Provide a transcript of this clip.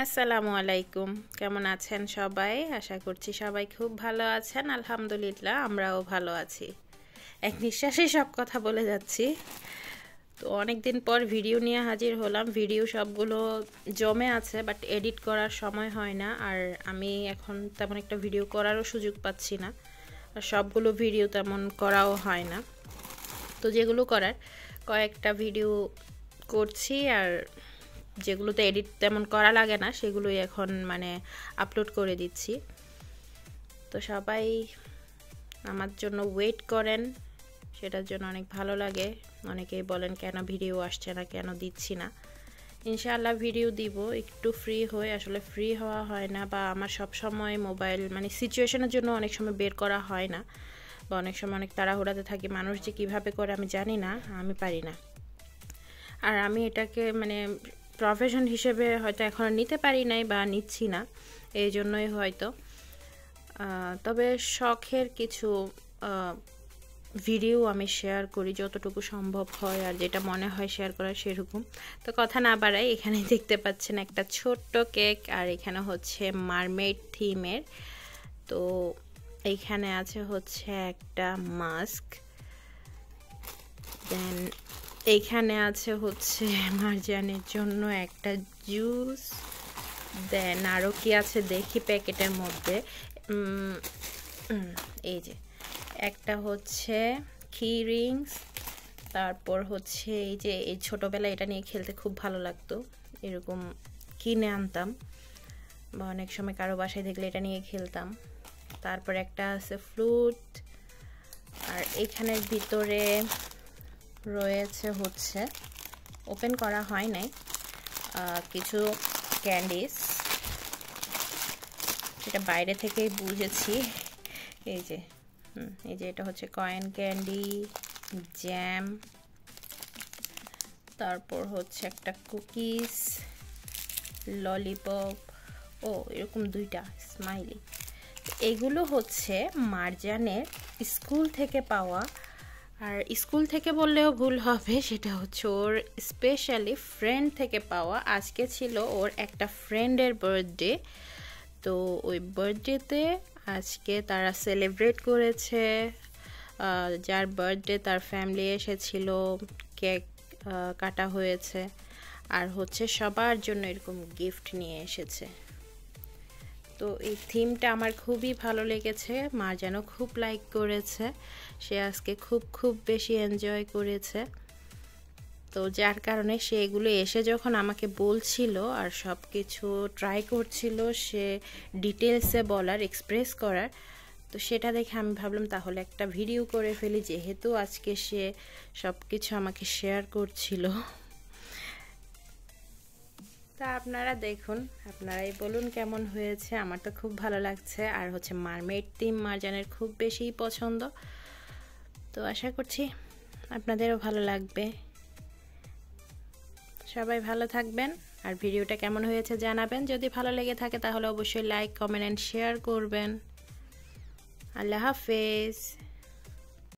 আসসালামু আলাইকুম। কেমন আছেন সবাই? আশা করছি সবাই খুব ভালো আছেন। আলহামদুলিল্লাহ আমরাও ভালো আছি। এক নিঃশ্বাসেই সব কথা বলে যাচ্ছি। তো অনেক দিন পর ভিডিও নিয়ে হাজির হলাম। ভিডিও সবগুলো জমে আছে, বাট এডিট করার সময় হয় না। আর আমি এখন তেমন একটা ভিডিও করারও সুযোগ পাচ্ছি না, আর সবগুলো ভিডিও তেমন করাও হয় না। তো যেগুলো করার কয়েকটা ভিডিও করছি, আর যেগুলোতে এডিট তেমন করা লাগে না সেগুলোই এখন আপলোড করে দিচ্ছি। তো সবাই আমার জন্য ওয়েট করেন, সেটার জন্য অনেক ভালো লাগে। অনেকেই বলেন কেন ভিডিও আসছে না, কেন দিচ্ছি না। ইনশাআল্লাহ ভিডিও দিব একটু ফ্রি হয়ে। আসলে ফ্রি হওয়া হয় না, বা আমার সব সময় মোবাইল সিচুয়েশনের জন্য অনেক সময় বের করা হয় না, বা অনেক সময় অনেক তাড়াহুড়াতে থাকি। মানুষ যে কীভাবে করে আমি জানি না, আমি পারি না। আর আমি এটাকে প্রফেশন হিসেবে হয়তো এখন নিতে পারি নাই, বা নিচ্ছি না, এই জন্যই হয়তো। তবে শখের কিছু ভিডিও আমি শেয়ার করি যতটুকু সম্ভব হয়, আর যেটা মনে হয় শেয়ার করা সেরকম। তো কথা না বাড়াই, এখানে দেখতে পাচ্ছেন একটা ছোট্ট কেক, আর এখানে হচ্ছে মারমেড থিমের। তো এইখানে আছে হচ্ছে একটা মাস্ক, দেন এইখানে আছে হচ্ছে মারজানের জন্য একটা জুস, দেন আরও কি আছে দেখি প্যাকেটের মধ্যে। এই যে একটা হচ্ছে কি রিংস, তারপর হচ্ছে এই যে এই ছোটোবেলায় এটা নিয়ে খেলতে খুব ভালো লাগতো, এরকম কিনে আনতাম, বা অনেক সময় কারো বাসায় দেখলে এটা নিয়ে খেলতাম। তারপর একটা আছে ফ্লুট, আর এখানের ভিতরে রয়েছে হচ্ছে, ওপেন করা হয় নাই, কিছু ক্যান্ডিস, যেটা বাইরে থেকেই বুঝেছি। এই যে এটা হচ্ছে কয়েন ক্যান্ডি, জ্যাম, তারপর হচ্ছে একটা কুকিজ, ললিপপ, ও এরকম দুইটা স্মাইলি। এগুলো হচ্ছে মারজানের স্কুল থেকে পাওয়া। আর স্কুল থেকে বললেও ভুল হবে, সেটা হচ্ছে ওর স্পেশালি ফ্রেন্ড থেকে পাওয়া। আজকে ছিল ওর একটা ফ্রেন্ডের বার্থডে, তো ওই বার্থডেতে আজকে তারা সেলিব্রেট করেছে। যার বার্থডে তার ফ্যামিলি এসেছিল, কেক কাটা হয়েছে, আর হচ্ছে সবার জন্য এরকম গিফট নিয়ে এসেছে। তো এই থিমটা আমার খুবই ভালো লেগেছে, মা যেন খুব লাইক করেছে, সে আজকে খুব বেশি এনজয় করেছে। তো যার কারণে সে এগুলো এসে যখন আমাকে বলছিল আর সব কিছু ট্রাই করছিল, সে ডিটেলসে বলার, এক্সপ্রেস করার, তো সেটা দেখে আমি ভাবলাম তাহলে একটা ভিডিও করে ফেলি, যেহেতু আজকে সে সব কিছু আমাকে শেয়ার করছিল। তা আপনারা দেখুন, আপনারাই বলুন কেমন হয়েছে। আমার তো খুব ভালো লাগছে, আর হচ্ছে মারমেড থিম মারজানের খুব বেশি পছন্দ। তো আশা করছি আপনাদেরও ভালো লাগবে। সবাই ভালো থাকবেন, আর ভিডিওটা কেমন হয়েছে জানাবেন। যদি ভালো লেগে থাকে তাহলে অবশ্যই লাইক, কমেন্ট অ্যান্ড শেয়ার করবেন। আল্লাহ হাফেজ।